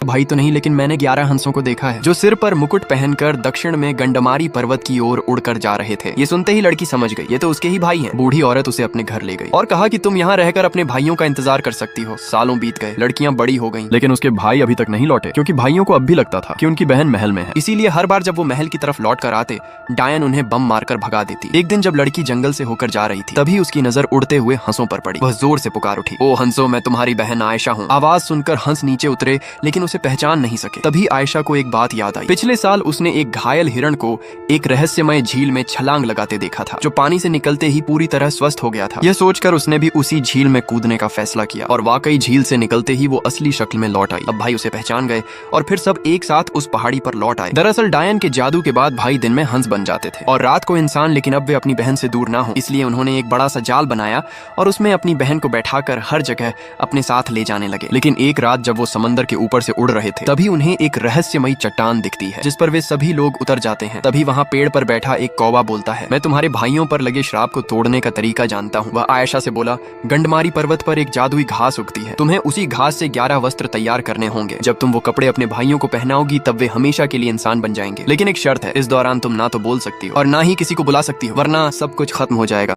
भाई तो नहीं, लेकिन मैंने 11 हंसों को देखा है जो सिर पर मुकुट पहनकर दक्षिण में गंडमारी पर्वत की ओर उड़कर जा रहे थे। ये सुनते ही लड़की समझ गई ये तो उसके ही भाई हैं। बूढ़ी औरत उसे अपने घर ले गई और कहा कि तुम यहाँ रहकर अपने भाइयों का इंतजार कर सकती हो। सालों बीत गए, लड़कियां बड़ी हो गईं, लेकिन उसके भाई अभी तक नहीं लौटे, क्योंकि भाइयों को अब भी लगता था कि उनकी बहन महल में है। इसीलिए हर बार जब वो महल की तरफ लौट कर आते, डायन उन्हें बम मारकर भगा देती। एक दिन जब लड़की जंगल से होकर जा रही थी, तभी उसकी नजर उड़ते हुए हंसों पर पड़ी। वह जोर से पुकार उठी, ओ हंसो, मैं तुम्हारी बहन आयशा हूँ। आवाज सुनकर हंस नीचे उतरे, लेकिन उसे पहचान नहीं सके। तभी आयशा को एक बात याद आई। पिछले साल उसने एक घायल हिरण को एक रहस्यमय झील में छलांग लगाते देखा था, जो पानी से निकलते ही पूरी तरह स्वस्थ हो गया था। यह सोचकर उसने भी उसी झील में कूदने का फैसला किया और वाकई झील से निकलते ही वो असली शक्ल में लौट आई। अब भाई उसे पहचान गए और फिर सब एक साथ उस पहाड़ी पर लौट आए। दरअसल डायन के जादू के बाद भाई दिन में हंस बन जाते थे और रात को इंसान, लेकिन अब वे अपनी बहन से दूर ना हो, इसलिए उन्होंने एक बड़ा सा जाल बनाया और उसमें अपनी बहन को बैठाकर हर जगह अपने साथ ले जाने लगे। लेकिन एक रात जब वो समंदर के ऊपर से उड़ रहे थे, तभी उन्हें एक रहस्यमयी चट्टान दिखती है जिस पर वे सभी लोग उतर जाते हैं। तभी वहाँ पेड़ पर बैठा एक कौवा बोलता है, मैं तुम्हारे भाइयों पर लगे श्राप को तोड़ने का तरीका जानता हूँ। वह आयशा से बोला, गंडमारी पर्वत पर एक जादुई घास उगती है, तुम्हें उसी घास से 11 वस्त्र तैयार करने होंगे। जब तुम वो कपड़े अपने भाइयों को पहनाओगी तब वे हमेशा के लिए इंसान बन जाएंगे। लेकिन एक शर्त है, इस दौरान तुम ना तो बोल सकती हो और ना ही किसी को बुला सकती हो, वरना सब कुछ खत्म हो जाएगा।